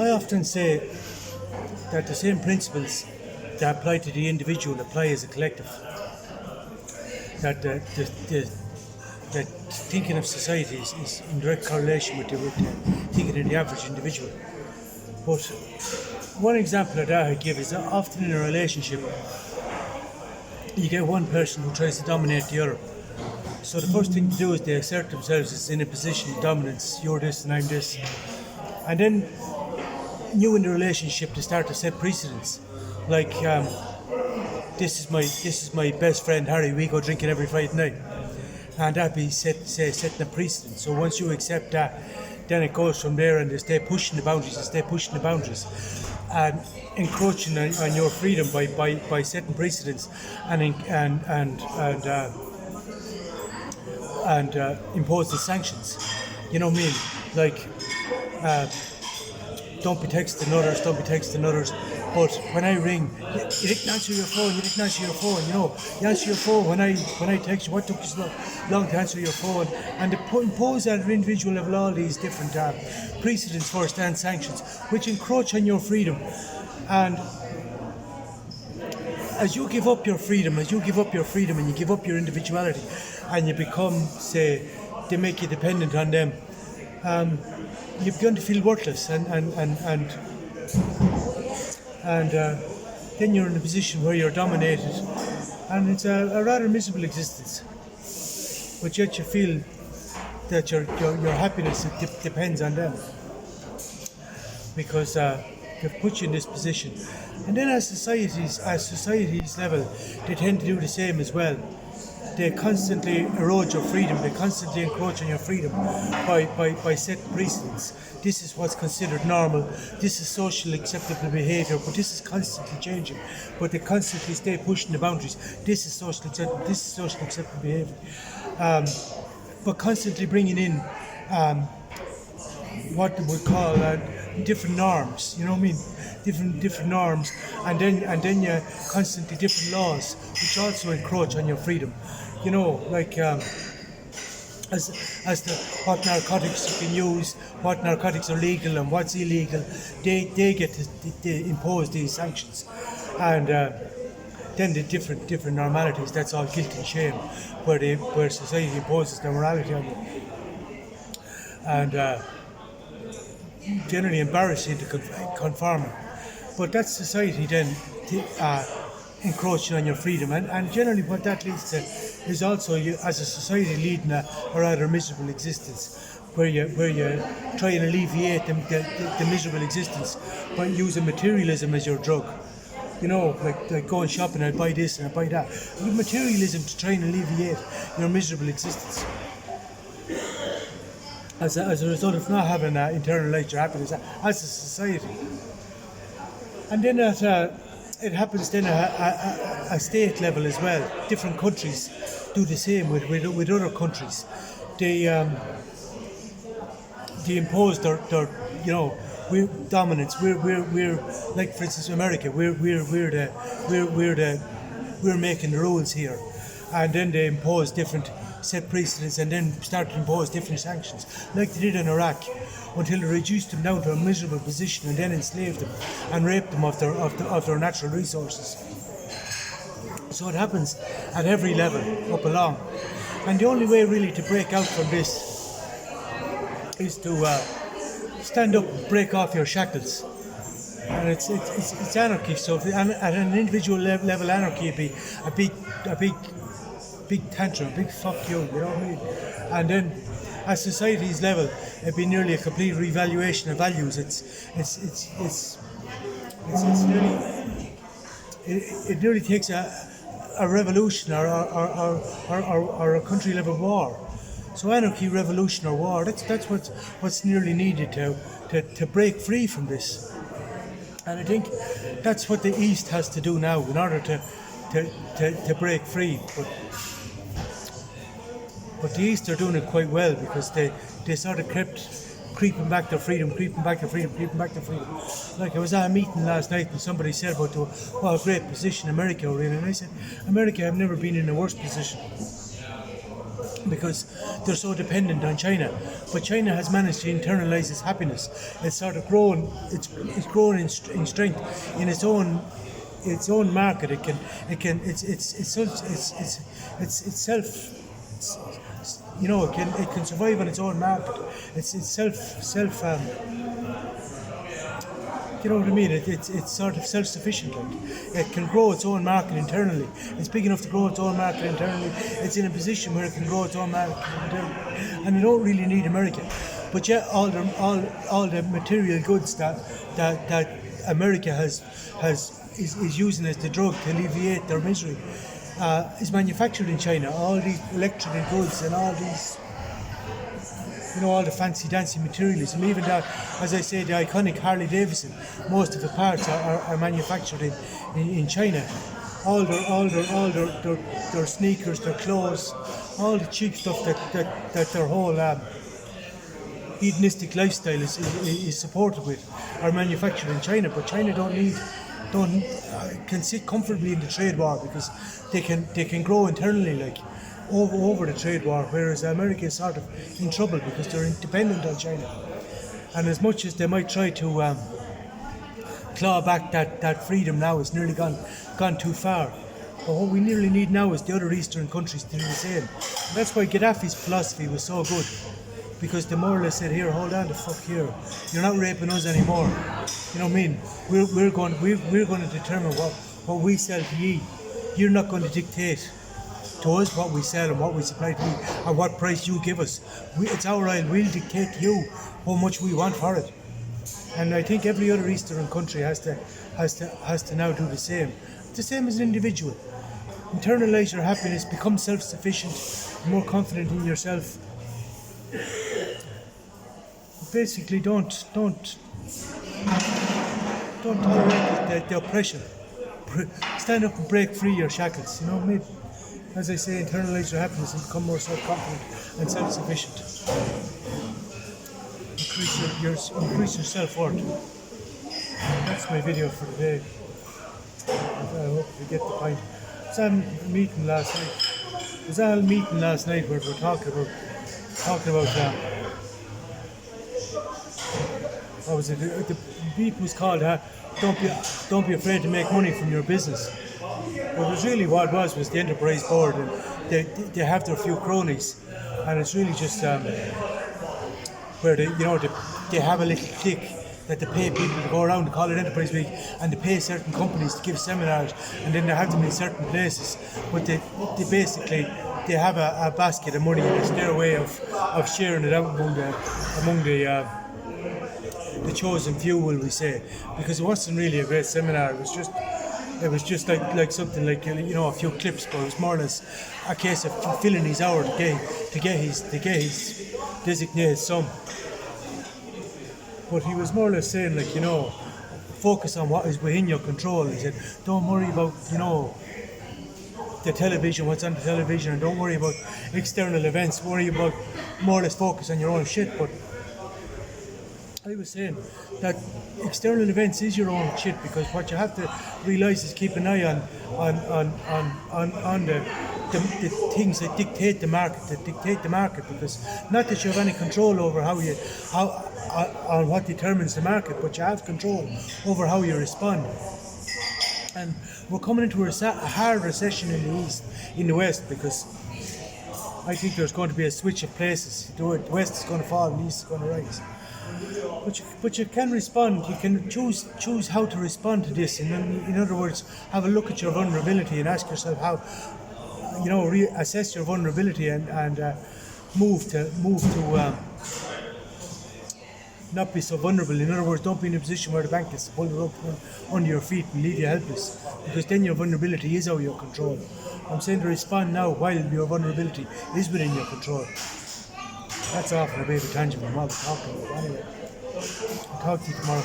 I often say that the same principles that apply to the individual apply as a collective. That that thinking of society is in direct correlation with the thinking of the average individual. But one example of that I give is that often in a relationship, you get one person who tries to dominate the other. So the first thing to do is they assert themselves as in a position of dominance. You're this and I'm this. And then you in the relationship to start to set precedents. Like this is my best friend Harry, we go drinking every Friday night. And that be setting a precedent. So once you accept that, then it goes from there, and they stay pushing the boundaries and encroaching on your freedom by setting precedents and impose the sanctions. You know what I mean? Like don't be texting others. But when I ring, you didn't answer your phone. You know, you answer your phone when I text you. What took you so long to answer your phone? And to impose at an individual level all these different precedents first and sanctions, which encroach on your freedom. And as you give up your freedom and you give up your individuality, and you become, say, they make you dependent on them, you begin to feel worthless, and then you're in a position where you're dominated, and it's a rather miserable existence. But yet you feel that your happiness depends on them, because they've put you in this position. And then as societies level, they tend to do the same as well. They constantly erode your freedom. They constantly encroach on your freedom by setting precedents. This is what's considered normal. This is socially acceptable behaviour, but this is constantly changing. But they constantly stay pushing the boundaries. This is socially acceptable behaviour. But constantly bringing in what they would call different norms. You know what I mean? Different norms, and then you constantly different laws, which also encroach on your freedom. You know, like as to what narcotics you can use, what narcotics are legal and what's illegal, they get to impose these sanctions, and then the different normalities. That's all guilt and shame, where society imposes their morality on you, and generally embarrassing to conform. But that's society then encroaching on your freedom, and generally what that leads to is also you as a society leading a rather miserable existence, where you try and alleviate the miserable existence by using materialism as your drug. You know, like going shopping, I buy this and I buy that. With materialism to try and alleviate your miserable existence. As a result of not having internalized your happiness as a society. And then it happens then at a state level as well. Different countries do the same with other countries. They impose their we're dominance. We're like, for instance, America. We're making the rules here, and then they impose different set precedents, and then start to impose different sanctions, like they did in Iraq, until they reduced them down to a miserable position, and then enslaved them and raped them of their natural resources. So it happens at every level up along, and the only way really to break out from this is to stand up, break off your shackles. And it's anarchy. So at an individual level, anarchy would be a big tantrum, a big fuck you, you know what I mean? And then at society's level, it'd be nearly a complete revaluation of values. It nearly takes a revolution or a country level war. So anarchy, revolution, or war, that's what's nearly needed to break free from this. And I think that's what the East has to do now in order to break free. But the East are doing it quite well, because they sort of kept creeping back their freedom. Like, I was at a meeting last night and somebody said about what a great position America are in, and I said, America have never been in a worse position. because they're so dependent on China. But China has managed to internalize its happiness. It's sort of grown. It's grown in strength in its own market. It's self. You know, it can survive on its own market. It's self. You know what I mean? It's sort of self-sufficient. Like, it can grow its own market internally. It's big enough to grow its own market internally. It's in a position where it can grow its own market internally, and you don't really need America. But yet, all the material goods that America is using as the drug to alleviate their misery is manufactured in China. All these electronic goods and all these, you know, all the fancy dancy materialism, even that, as I say, the iconic Harley Davidson, most of the parts are manufactured in China. All their sneakers, their clothes, all the cheap stuff that their whole hedonistic lifestyle is supported with are manufactured in China. But China can sit comfortably in the trade war because they can grow internally, like, over the trade war, whereas America is sort of in trouble because they're dependent on China. And as much as they might try to claw back that freedom now, it's nearly gone too far. But what we nearly need now is the other Eastern countries to do the same. And that's why Gaddafi's philosophy was so good, because they more or less said, here, hold on the fuck here. You're not raping us anymore. You know what I mean? We're going to determine what we sell to ye. You're not going to dictate to us what we sell and what we supply to you and what price you give us. It's our oil. We'll dictate to you how much we want for it. And I think every other Eastern country has to now do the same. The same as an individual. Internalize your happiness, become self-sufficient, more confident in yourself. Basically, don't tolerate the oppression. Stand up and break free your shackles. You know, maybe, as I say, internalize your happiness and become more self-confident and self-sufficient. Increase your self-worth. That's my video for today. I hope you get the point. I was at a meeting last night where we were talking about what was it? The meeting was called "Don't be afraid to make money from your business." But it was really what it was the enterprise board, and they have their few cronies, and it's really just where they have a little clique that they pay people to go around to call it Enterprise Week, and they pay certain companies to give seminars, and then they have them in certain places. But they basically have a basket of money, and it's their way of sharing it out among the chosen few, will we say? Because it wasn't really a great seminar. It was just like something like, you know, a few clips, but it was more or less a case of fulfilling his hour to get his designated sum. But he was more or less saying, like, you know, focus on what is within your control. He said, don't worry about, you know, the television, what's on the television, and don't worry about external events. Worry about, more or less focus on your own shit. But I was saying that external events is your own shit, because what you have to realise is keep an eye on the things that dictate the market, because not that you have any control over on what determines the market, but you have control over how you respond. And we're coming into a hard recession in the West, because I think there's going to be a switch of places. The West is going to fall and the East is going to rise. But you can respond. You can choose how to respond to this, and then, in other words, have a look at your vulnerability and ask yourself how, you know, assess your vulnerability and move to not be so vulnerable. In other words, don't be in a position where the bank is to pull the rope under your feet and leave you helpless, because then your vulnerability is out of your control. I'm saying to respond now while your vulnerability is within your control. That's often a bit of a tangent from what we're talking about. Anyway, I'll talk to you tomorrow.